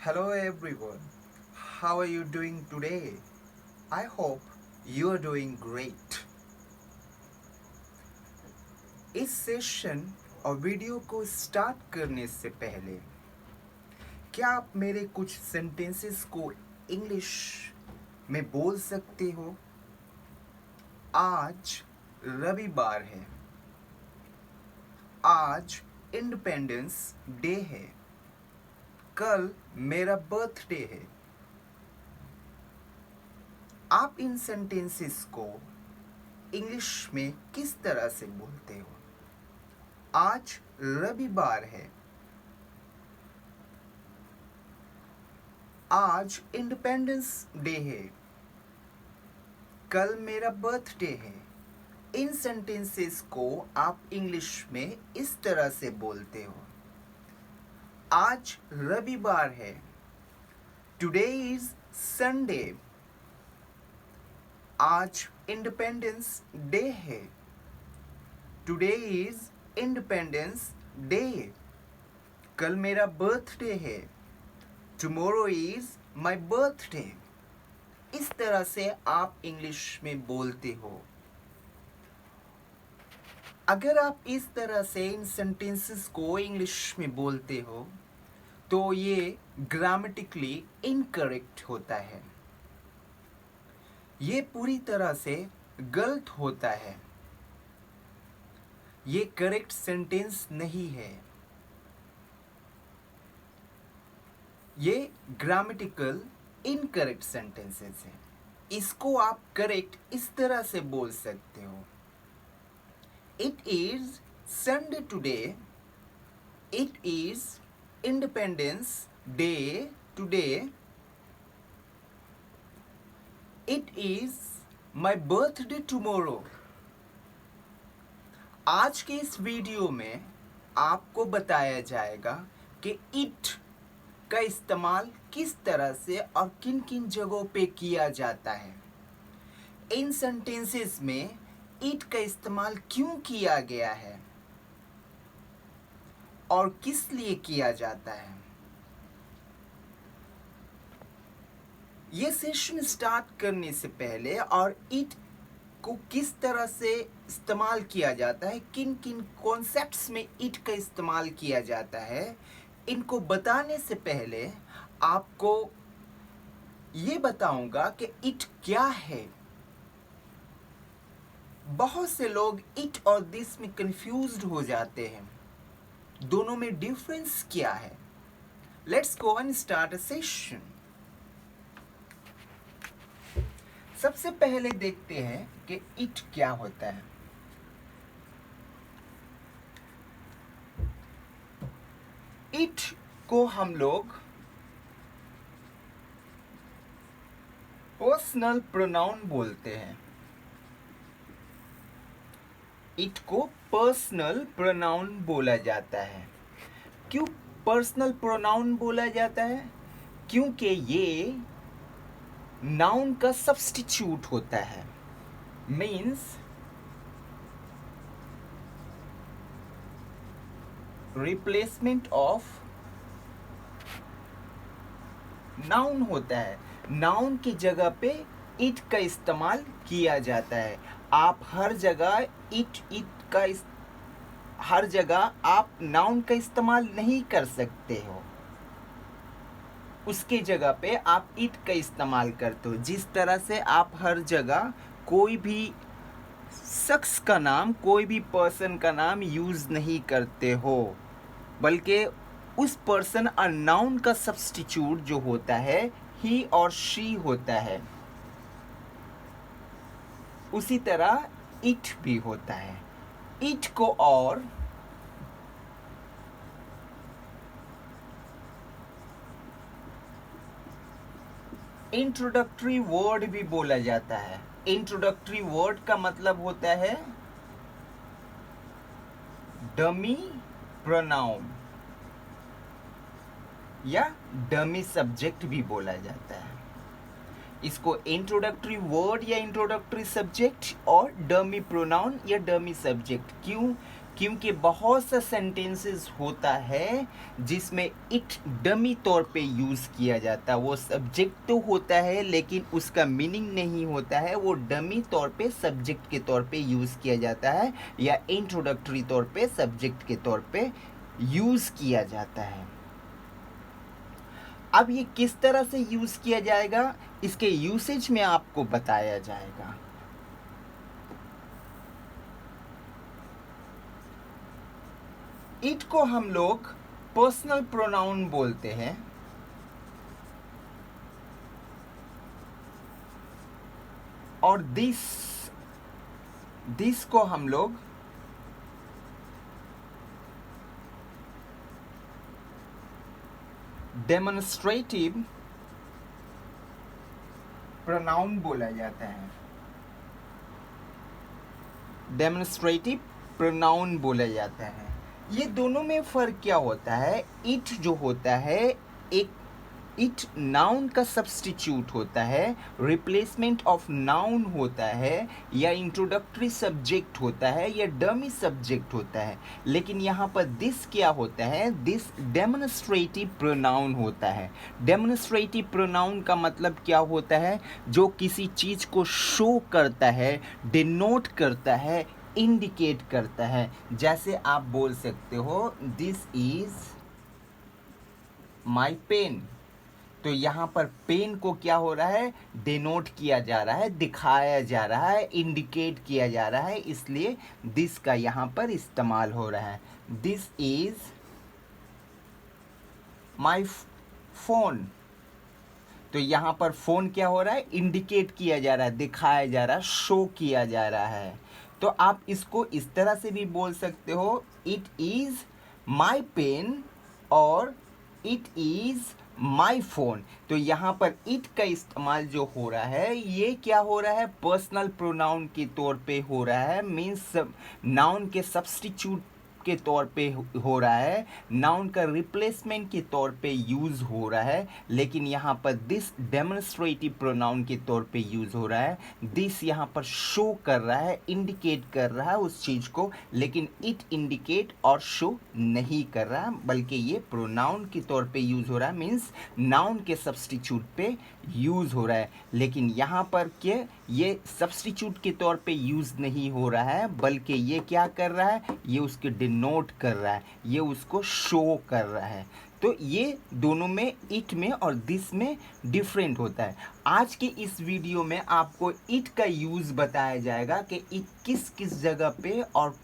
Hello everyone, how are you doing today? I hope you are doing great. इस session और video को start करने से पहले क्या आप मेरे कुछ सेंटेंसेस को इंग्लिश में बोल सकते हो? आज रविवार है। आज इंडिपेंडेंस डे है। कल मेरा बर्थडे है। आप इन सेंटेंसेस को इंग्लिश में किस तरह से बोलते हो? आज रविवार है। आज इंडिपेंडेंस डे है। कल मेरा बर्थडे है। इन सेंटेंसेस को आप इंग्लिश में इस तरह से बोलते हो। आज रविवार है। Today is Sunday. आज इंडिपेंडेंस डे है। Today is independence day. कल मेरा बर्थडे है। Tomorrow is my birthday. इस तरह से आप इंग्लिश में बोलते हो। अगर आप इस तरह से इन सेंटेंसेस को इंग्लिश में बोलते हो तो ये ग्रामेटिकली इनकरेक्ट होता है। ये पूरी तरह से गलत होता है। ये करेक्ट सेंटेंस नहीं है। ये ग्रामेटिकल इनकरेक्ट सेंटेंसेस है। इसको आप करेक्ट इस तरह से बोल सकते हो। It is Sunday today. It is independence day today. It is my birthday tomorrow. आज के इस वीडियो में आपको बताया जाएगा कि इट का इस्तेमाल किस तरह से और किन किन जगहों पे किया जाता है। इन सेंटेंसेस में इट का इस्तेमाल क्यों किया गया है और किस लिए किया जाता है। ये सेशन स्टार्ट करने से पहले और इट को किस तरह से इस्तेमाल किया जाता है, किन किन कॉन्सेप्ट्स में इट का इस्तेमाल किया जाता है, इनको बताने से पहले आपको ये बताऊंगा कि इट क्या है। बहुत से लोग इट और दिस में कंफ्यूज्ड हो जाते हैं। दोनों में डिफरेंस क्या है? Let's go and start a session. सबसे पहले देखते हैं कि इट क्या होता है। इट को हम लोग पर्सनल प्रोनाउन बोलते हैं। इट को पर्सनल प्रोनाउन बोला जाता है। क्यों पर्सनल प्रोनाउन बोला जाता है? क्योंकि ये नाउन का सब्स्टिट्यूट होता है। मीन्स रिप्लेसमेंट ऑफ नाउन होता है। नाउन की जगह पे इट का इस्तेमाल किया जाता है। आप हर जगह हर जगह आप नाउन का इस्तेमाल नहीं कर सकते हो। उसके जगह पे आप इट का इस्तेमाल करते हो। जिस तरह से आप हर जगह कोई भी शख्स का नाम, कोई भी पर्सन का नाम यूज नहीं करते हो, बल्कि उस पर्सन और नाउन का सब्स्टिट्यूट जो होता है ही और शी होता है। उसी तरह इट भी होता है। इट को और इंट्रोडक्टरी वर्ड भी बोला जाता है। इंट्रोडक्टरी वर्ड का मतलब होता है डमी प्रोनाउन या डमी सब्जेक्ट भी बोला जाता है। इसको इंट्रोडक्टरी वर्ड या इंट्रोडक्टरी सब्जेक्ट और डमी प्रोनाउन या डमी सब्जेक्ट। क्यों? क्योंकि बहुत सा सेंटेंसेस होता है जिसमें इट डमी तौर पे यूज़ किया जाता है। वो सब्जेक्ट तो होता है लेकिन उसका मीनिंग नहीं होता है, वो डमी तौर पे सब्जेक्ट के तौर पे यूज़ किया जाता है या इंट्रोडक्टरी तौर पे सब्जेक्ट के तौर पे यूज़ किया जाता है। अब ये किस तरह से यूज़ किया जाएगा, इसके यूसेज में आपको बताया जाएगा। इट को हम लोग पर्सनल प्रोनाउन बोलते हैं और दिस को हम लोग डेमोन्स्ट्रेटिव प्रोनाउन बोला जाता है। डेमोन्स्ट्रेटिव प्रोनाउन बोला जाता है। ये दोनों में फ़र्क क्या होता है? इट जो होता है एक इट नाउन का सब्स्टिट्यूट होता है, रिप्लेसमेंट ऑफ नाउन होता है, या इंट्रोडक्टरी सब्जेक्ट होता है, या डमी सब्जेक्ट होता है। लेकिन यहाँ पर दिस क्या होता है? दिस डेमोन्स्ट्रेटिव प्रोनाउन होता है। डेमोन्स्ट्रेटिव प्रोनाउन का मतलब क्या होता है? जो किसी चीज़ को शो करता है, डिनोट करता है, इंडिकेट करता है। जैसे आप बोल सकते हो दिस इज माई पेन, तो यहाँ पर पेन को क्या हो रहा है? डिनोट किया जा रहा है, दिखाया जा रहा है, इंडिकेट किया जा रहा है, इसलिए दिस का यहाँ पर इस्तेमाल हो रहा है। दिस इज माई फोन, तो यहाँ पर फोन क्या हो रहा है? इंडिकेट किया जा रहा है, दिखाया जा रहा है, शो किया जा रहा है। तो आप इसको इस तरह से भी बोल सकते हो, इट इज माई पेन और इट इज माई फोन। तो यहाँ पर इट का इस्तेमाल जो हो रहा है ये क्या हो रहा है? पर्सनल प्रोनाउन के तौर पे हो रहा है, मीन्स नाउन के सब्स्टिट्यूट के तौर पे हो रहा है, नाउन का रिप्लेसमेंट के तौर पे यूज़ हो रहा है। लेकिन यहाँ पर दिस डेमोन्स्ट्रेटिव प्रोनाउन के तौर पे यूज़ हो रहा है। दिस यहाँ पर शो कर रहा है, इंडिकेट कर रहा है उस चीज़ को, लेकिन इट इंडिकेट और शो नहीं कर रहा, बल्कि ये प्रोनाउन के तौर पे यूज़ हो रहा है, मीन्स नाउन के सब्स्टिट्यूट पे यूज़ हो रहा है। लेकिन यहाँ पर क्या, ये सब्स्टिट्यूट के तौर पे यूज़ नहीं हो रहा है, बल्कि ये क्या कर रहा है? ये उसके डिनोट कर रहा है, ये उसको शो कर रहा है। तो ये दोनों में, इट में और दिस में डिफरेंट होता है। आज के इस वीडियो में आपको इट का यूज़ बताया जाएगा कि इट किस किस जगह पे और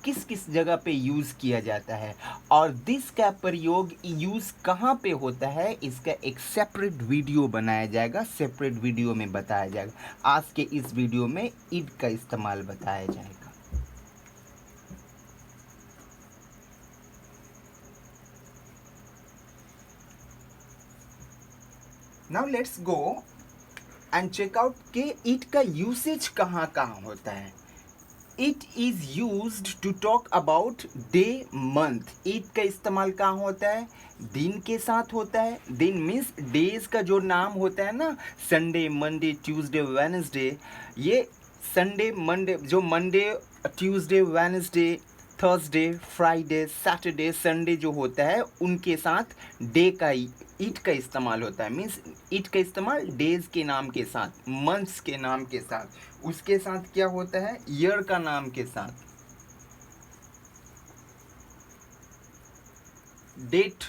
किस किस जगह पे यूज़ किया जाता है, और दिस का प्रयोग यूज़ कहाँ पे होता है, इसका एक सेपरेट वीडियो बनाया जाएगा, सेपरेट वीडियो में बताया जाएगा। आज के इस वीडियो में इट का इस्तेमाल बताया जाएगा। Now let's go and check out कि इट का यूसेज कहाँ कहाँ होता है। It is used to talk about day month. It का इस्तेमाल कहाँ होता है? दिन के साथ होता है। दिन मीन्स डेज का जो नाम होता है ना, संडे, मंडे, ट्यूसडे, वेडनेसडे। ये संडे, मंडे, जो Monday, Tuesday, Wednesday, Thursday, Friday, Saturday, Sunday जो होता है उनके साथ डे का इट का इस्तेमाल होता है। मीन्स इट का इस्तेमाल डेज के नाम के साथ, मंथ्स के नाम के साथ, उसके साथ क्या होता है? ईयर का नाम के साथ, डेट,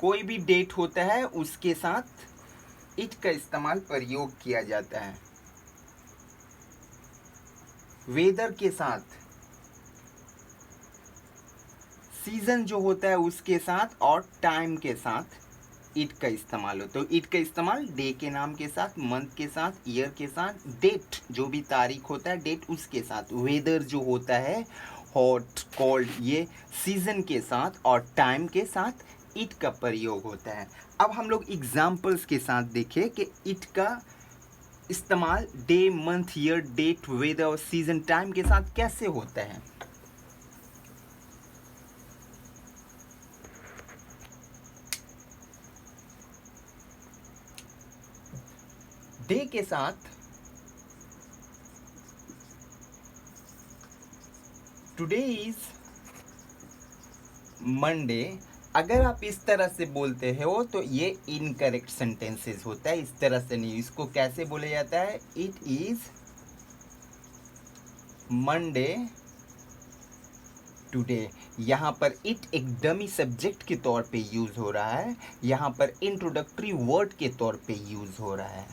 कोई भी डेट होता है उसके साथ इट का इस्तेमाल प्रयोग किया जाता है। वेदर के साथ, सीजन जो होता है उसके साथ, और टाइम के साथ इट का इस्तेमाल हो। तो इट का इस्तेमाल डे के नाम के साथ, मंथ के साथ, ईयर के साथ, डेट जो भी तारीख होता है डेट उसके साथ, वेदर जो होता है हॉट कोल्ड, ये सीजन के साथ और टाइम के साथ इट का प्रयोग होता है। अब हम लोग एग्जाम्पल्स के साथ देखें कि इट का इस्तेमाल day, month, year, date, weather और सीजन, टाइम के साथ कैसे होता है। डे के साथ टुडे इज मंडे, अगर आप इस तरह से बोलते हो तो ये इनकरेक्ट सेंटेंसेस होता है, इस तरह से नहीं। इसको कैसे बोला जाता है? It is Monday today. यहाँ पर इट एक डमी सब्जेक्ट के तौर पे यूज हो रहा है, यहाँ पर इंट्रोडक्टरी वर्ड के तौर पे यूज हो रहा है।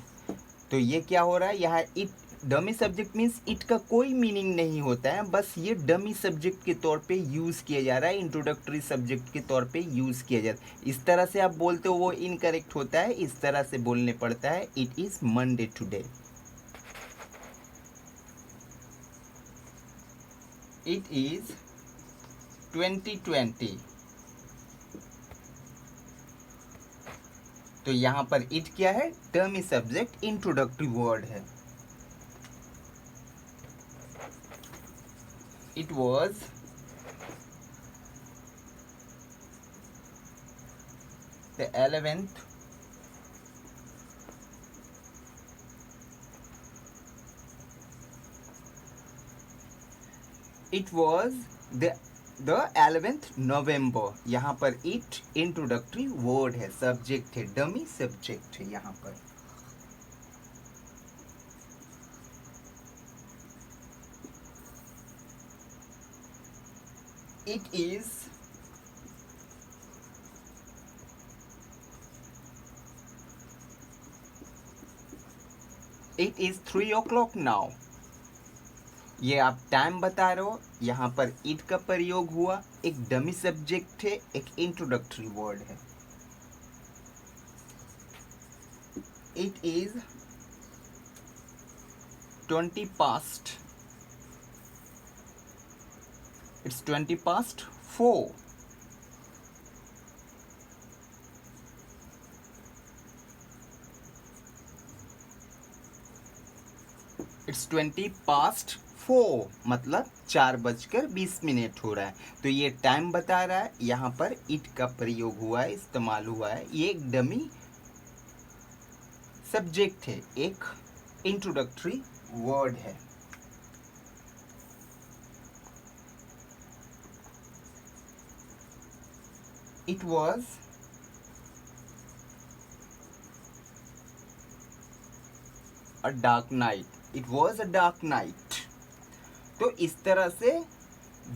तो ये क्या हो रहा है यहाँ? It dummy subject means it का कोई मीनिंग नहीं होता है, बस ये डमी सब्जेक्ट के तौर पे यूज़ किया जा रहा है, इंट्रोडक्टरी सब्जेक्ट के तौर पे यूज़ किया जाता है। इस तरह से आप बोलते हो वो इनकरेक्ट होता है, इस तरह से बोलने पड़ता है it is Monday today. It is 2020। तो यहाँ पर इट क्या है? डमी सब्जेक्ट, इंट्रोडक्टरी वर्ड है। It was the 11th it was the 11th November। यहाँ पर it इंट्रोडक्टरी वर्ड है, सब्जेक्ट है, डमी सब्जेक्ट है यहाँ पर। It is It is 3 o'clock now। ये आप टाइम बता रहे हो, यहाँ पर इट का प्रयोग हुआ, एक डमी सब्जेक्ट है, एक इंट्रोडक्टरी वर्ड है। It is 20 past। It's 20 past 4। It's 20 past 4 मतलब 4:20 हो रहा है। तो ये टाइम बता रहा है, यहाँ पर इट का प्रयोग हुआ है, इस्तेमाल हुआ है। ये एक डमी सब्जेक्ट है, एक इंट्रोडक्टरी वर्ड है। It was a dark night। It was a dark night। तो इस तरह से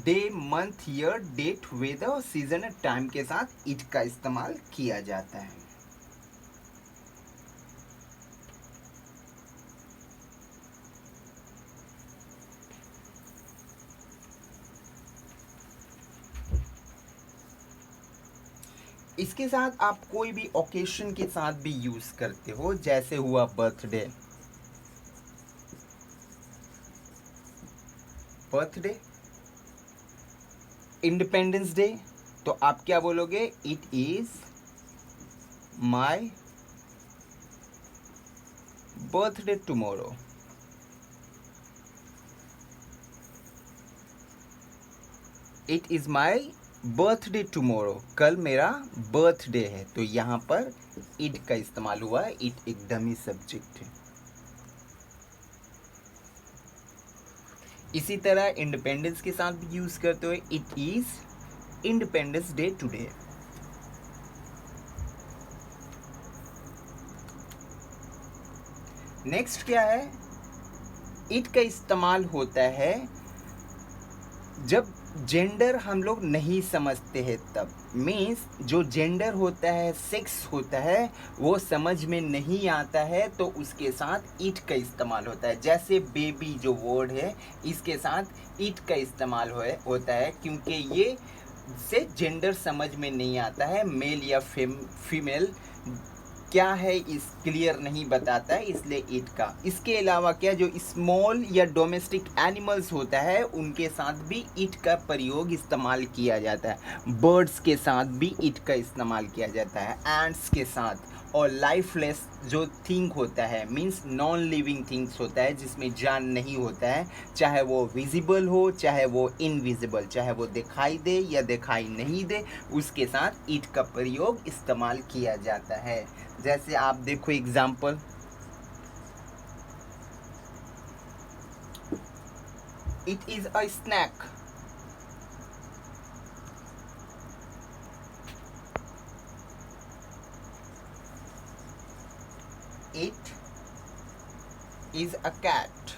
day, month, year, date, weather और सीजन और टाइम के साथ इट का इस्तेमाल किया जाता है। इसके साथ आप कोई भी ओकेशन के साथ भी यूज करते हो, जैसे हुआ बर्थडे। बर्थडे, इंडिपेंडेंस डे, तो आप क्या बोलोगे? It is my birthday tomorrow. It is my birthday tomorrow, कल मेरा बर्थडे है। तो यहाँ पर इट का इस्तेमाल हुआ है, इट एक डमी सब्जेक्ट है। इसी तरह इंडिपेंडेंस के साथ भी यूज करते हुए it is independence day today. Next क्या है? इट का इस्तेमाल होता है जब जेंडर हम लोग नहीं समझते हैं, तब। मीन्स जो जेंडर होता है, सेक्स होता है, वो समझ में नहीं आता है, तो उसके साथ इट का इस्तेमाल होता है। जैसे बेबी जो वर्ड है, इसके साथ इट का इस्तेमाल होता है, क्योंकि ये से जेंडर समझ में नहीं आता है, मेल या फीमेल क्या है इस क्लियर नहीं बताता है, इसलिए इट का। इसके अलावा क्या, जो स्मॉल या डोमेस्टिक एनिमल्स होता है, उनके साथ भी इट का प्रयोग इस्तेमाल किया जाता है। बर्ड्स के साथ भी इट का इस्तेमाल किया जाता है, एंट्स के साथ। और लाइफलेस जो थिंग होता है, मीन्स नॉन लिविंग थिंग्स होता है, जिसमें जान नहीं होता है, चाहे वो विजिबल हो, चाहे वो इनविजिबल, चाहे वो दिखाई दे या दिखाई नहीं दे, उसके साथ इट का प्रयोग इस्तेमाल किया जाता है। जैसे आप देखो example, it is a snack. It is a cat.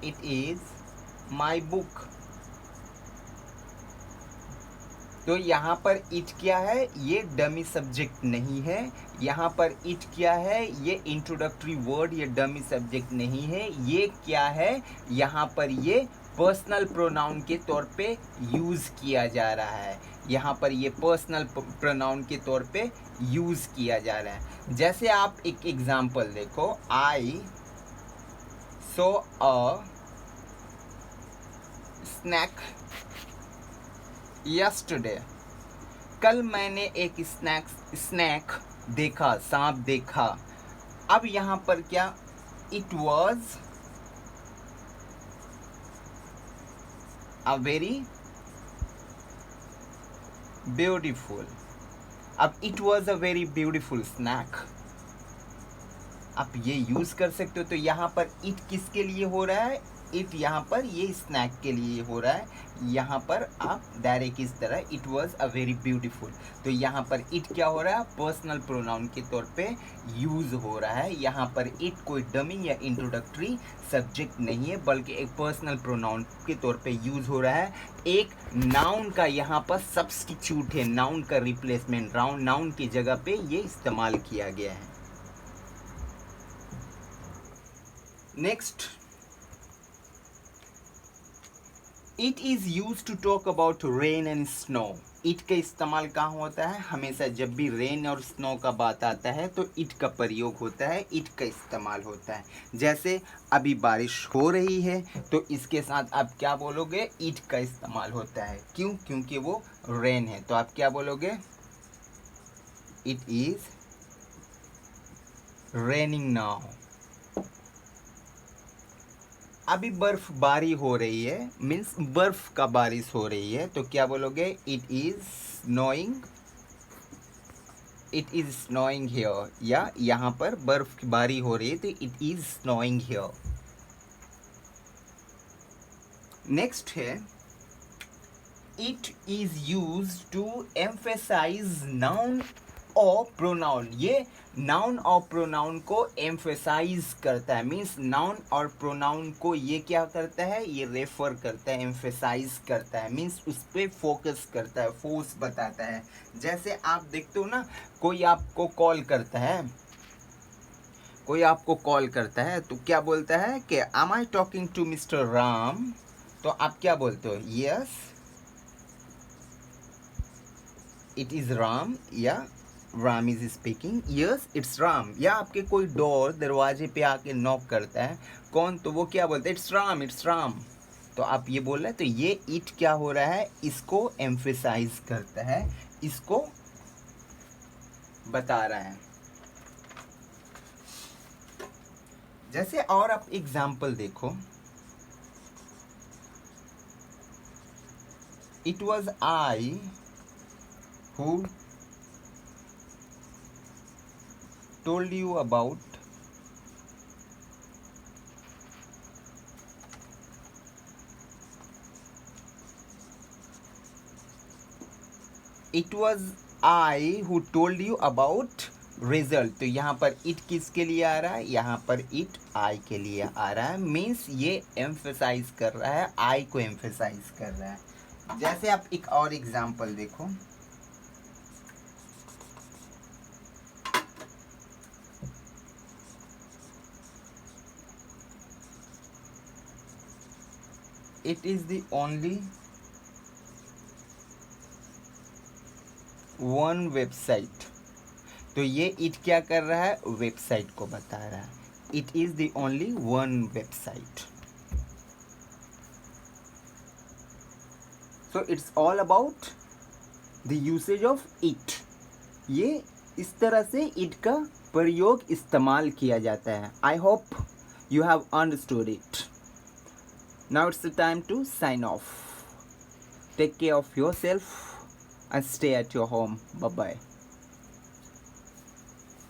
It is my book. तो यहाँ पर इट क्या है, ये डमी सब्जेक्ट नहीं है. यहाँ पर इट क्या है, ये इंट्रोडक्टरी वर्ड, ये डमी सब्जेक्ट नहीं है. ये क्या है, यहाँ पर ये पर्सनल प्रोनाउन के तौर पे यूज़ किया जा रहा है. यहाँ पर ये पर्सनल प्रोनाउन के तौर पे यूज़ किया जा रहा है. जैसे आप एक एग्जाम्पल देखो, आई सो अ स्नैक यस्टरडे. कल मैंने एक स्नैक देखा, सांप देखा. अब यहाँ पर क्या, it was a very beautiful. अब it was a very beautiful snack, आप ये यूज कर सकते हो. तो यहाँ पर इट किसके लिए हो रहा है, इट यहाँ पर ये स्नैक के लिए हो रहा है. यहाँ पर आप डायरेक्ट इस तरह, it was a very beautiful. तो यहाँ पर इट क्या हो रहा है, पर्सनल प्रोनाउन के तौर पे यूज हो रहा है. यहाँ पर इट कोई डमी या इंट्रोडक्टरी सब्जेक्ट नहीं है, बल्कि एक पर्सनल प्रोनाउन के तौर पे यूज हो रहा है. एक नाउन का यहाँ पर सब्स्टिट्यूट है, नाउन का रिप्लेसमेंट, नाउन की जगह पे ये इस्तेमाल किया गया है. Next, it is use to talk about rain and snow. It का इस्तेमाल कहाँ होता है, हमेशा जब भी रेन और स्नो का बात आता है तो इट का प्रयोग होता है, इट का इस्तेमाल होता है. जैसे अभी बारिश हो रही है तो इसके साथ आप क्या बोलोगे, इट का इस्तेमाल होता है. क्यों, क्योंकि वो रेन है. तो आप क्या बोलोगे, इट इज़ रेनिंग नाउ. अभी बर्फबारी हो रही है, मीन्स बर्फ का बारिश हो रही है. तो क्या बोलोगे, it is snowing, it is snowing here. या यहाँ पर बर्फबारी हो रही है तो it is snowing here. Next है, it is use to emphasize noun और प्रोनाउन. ये नाउन और प्रोनाउन को एम्फेसाइज करता है, मीन्स नाउन और प्रोनाउन को ये क्या करता है, ये रेफर करता है, एम्फेसाइज करता है, मीन्स उस पर फोकस करता है, फोर्स बताता है. जैसे आप देखते हो ना, कोई आपको कॉल करता है, कोई आपको कॉल करता है तो क्या बोलता है कि am I talking to mister Ram. तो आप क्या बोलते हो, यस इट इज राम, या Ram is speaking, yes it's Ram. या आपके कोई डोर, दरवाजे पे आके नॉक करता है कौन, तो वो क्या बोलता है, इट्स राम, इट्स राम. तो आप ये बोल रहे हैं, तो ये इट क्या हो रहा है, इसको एम्फेसाइज करता है, इसको बता रहा है. जैसे और आप एग्जाम्पल देखो, it was I who told you about it was I who told you about result. तो यहाँ पर इट किसके लिए आ रहा है, यहाँ पर इट आई के लिए आ रहा है, मीन्स ये एम्फेसाइज कर रहा है, आई को एम्फेसाइज कर रहा है. जैसे आप एक और एग्जाम्पल देखो, it is the only one website. तो ये इट क्या कर रहा है, वेबसाइट को बता रहा है. It is the only one website. So it's all about the usage of it. ये इस तरह से इट का प्रयोग इस्तेमाल किया जाता है. I hope you have understood it. Now it's the time to sign off. Take care of yourself and stay at your home. Bye bye.